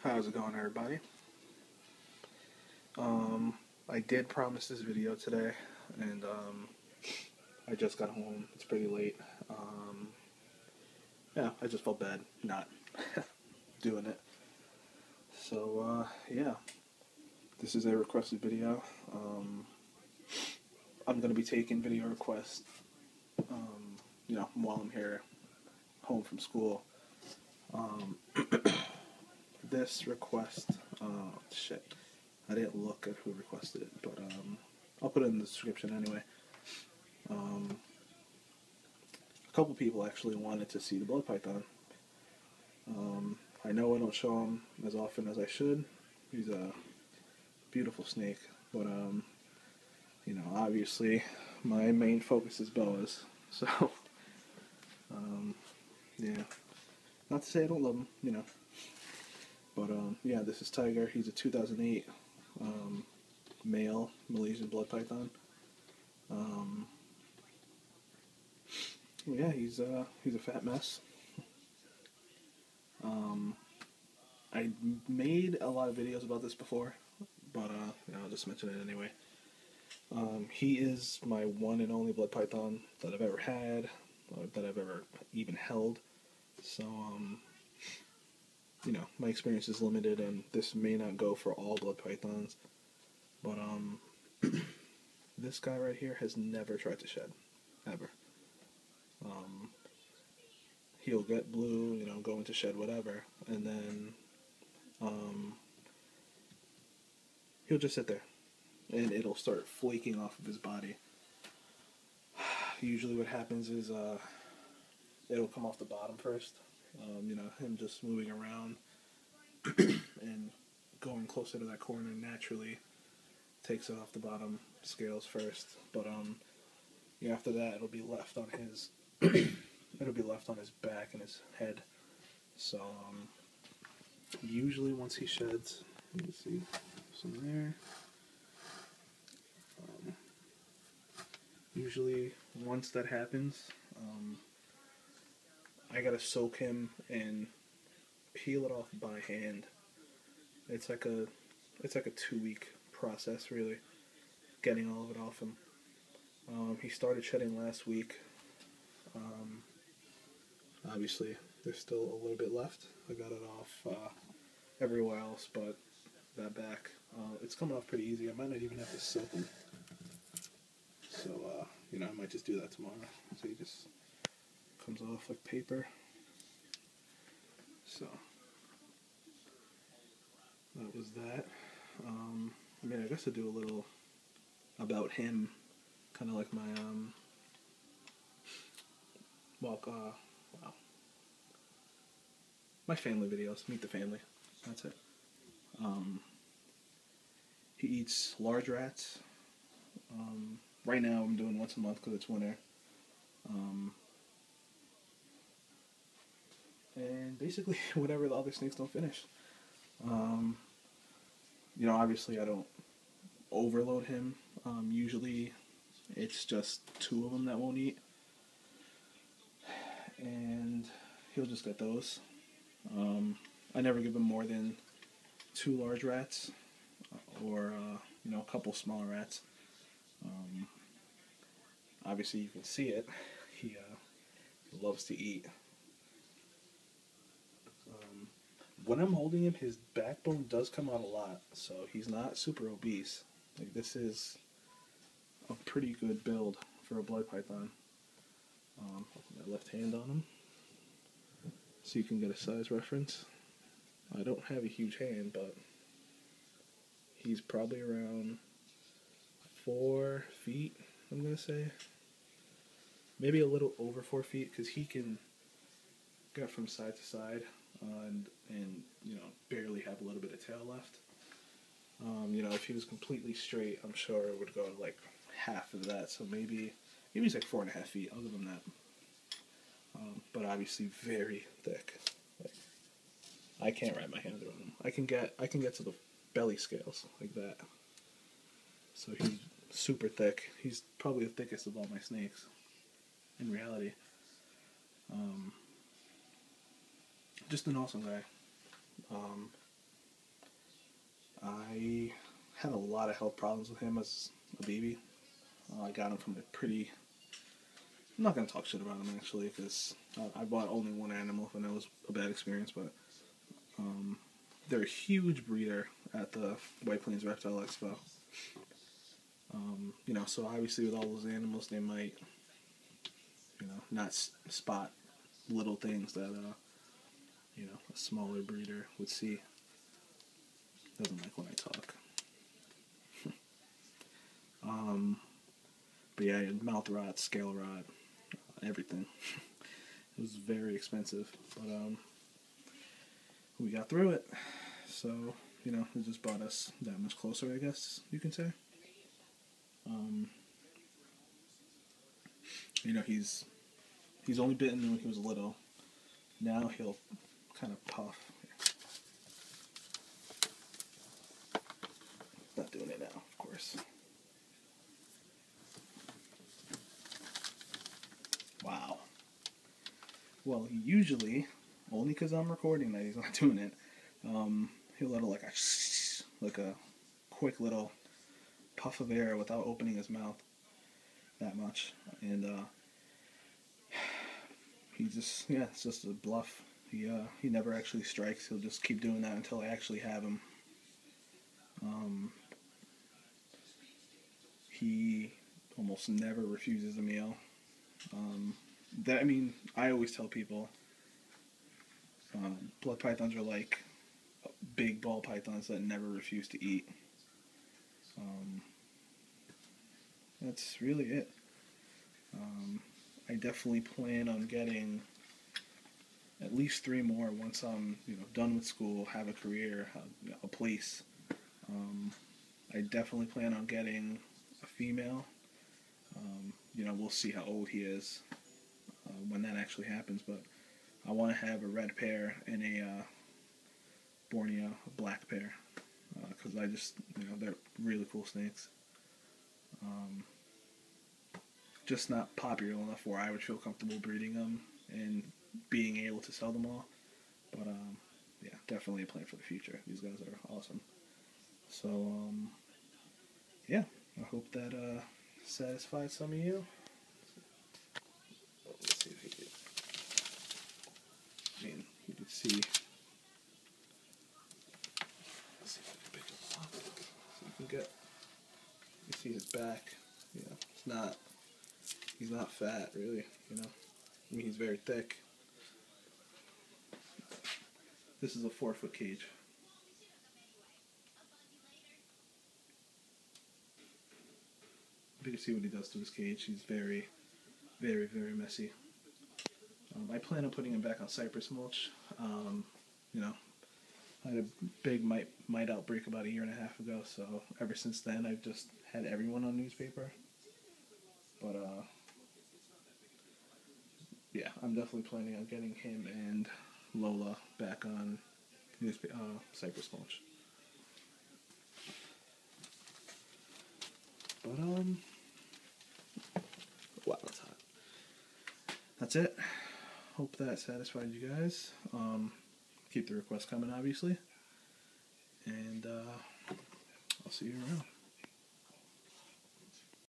How's it going, everybody? I did promise this video today, and I just got home. It's pretty late. Yeah, I just felt bad not doing it. So, yeah, this is a requested video. I'm going to be taking video requests, while I'm here, home from school. This request, shit. I didn't look at who requested it, but I'll put it in the description anyway. A couple people actually wanted to see the blood python. I know I don't show him as often as I should. He's a beautiful snake, but obviously my main focus is boas. So, yeah. Not to say I don't love him, But, yeah, this is Tiger. He's a 2008 male Malaysian blood python. Yeah, he's a fat mess. I made a lot of videos about this before, but I'll just mention it anyway. He is my one and only blood python that I've ever had, that I've ever even held. So, my experience is limited, and this may not go for all blood pythons, but this guy right here has never tried to shed, ever. He'll get blue, go into shed, whatever, and then he'll just sit there, and it'll start flaking off of his body. Usually what happens is it'll come off the bottom first, him just moving around and going closer to that corner naturally takes it off the bottom scales first, but after that it'll be left on his back and his head. So usually once he sheds, you can see some there. Usually once that happens, I gotta soak him and peel it off by hand. It's like a 2-week process, really, getting all of it off him. He started shedding last week. Obviously, there's still a little bit left. I got it off everywhere else, but that back, it's coming off pretty easy. I might not even have to soak him. So, I might just do that tomorrow. So he just comes off like paper. So, that was that. I guess I'll do a little about him, kind of like my, my family videos, meet the family, that's it. He eats large rats. Right now I'm doing once a month because it's winter. And basically whatever the other snakes don't finish. Obviously I don't overload him. Usually it's just 2 of them that won't eat. And he'll just get those. I never give him more than 2 large rats or, a couple smaller rats. Obviously you can see it. He loves to eat. When I'm holding him, his backbone does come out a lot, so he's not super obese. Like, this is a pretty good build for a blood python. I'll put my left hand on him so you can get a size reference. I don't have a huge hand, but he's probably around 4 feet, I'm going to say. Maybe a little over 4 feet, because he can go from side to side and barely have a little bit of tail left. If he was completely straight, I'm sure it would go to like half of that, so maybe he's like 4.5 feet, I'll give him that. But obviously very thick. Like, I can't wrap my hands around him. I can get to the belly scales like that. So he's super thick. He's probably the thickest of all my snakes in reality. Just an awesome guy. I had a lot of health problems with him as a baby. I got him from a pretty. I'm not gonna talk shit about him actually, because I bought only one animal and it was a bad experience. But they're a huge breeder at the White Plains Reptile Expo. So obviously with all those animals, they might, not spot little things that a smaller breeder would see. Doesn't like when I talk. But yeah, mouth rot, scale rot, everything. It was very expensive, but we got through it. So it just brought us that much closer, I guess you can say. He's only bitten when he was little. Now he'll kind of puff. Not doing it now, of course. Wow. Well, usually, only because I'm recording that he's not doing it, he'll let like a quick little puff of air without opening his mouth that much. And it's just a bluff. He never actually strikes. He'll just keep doing that until I actually have him. He almost never refuses a meal. I always tell people, blood pythons are like big ball pythons that never refuse to eat. That's really it. I definitely plan on getting at least 3 more once I'm done with school, have a career, a place. I definitely plan on getting a female. We'll see how old he is when that actually happens, but I want to have a red pair and a Borneo black pair because I just, they're really cool snakes. Just not popular enough where I would feel comfortable breeding them and being able to sell them all. But yeah, definitely a plan for the future. These guys are awesome. So yeah, I hope that satisfied some of you. Let's see if you could. You could see. Let's see if I can pick him up. So you can get. You see his back. He's not fat really. He's very thick. This is a 4-foot cage. You can see what he does to his cage. He's very, very, very messy. I plan on putting him back on cypress mulch. I had a big mite outbreak about 1.5 years ago, so ever since then I've just had everyone on newspaper. But yeah, I'm definitely planning on getting him and Lola back on cypress mulch. But wow, that's hot. That's it. Hope that satisfied you guys. Keep the requests coming, obviously. And I'll see you around.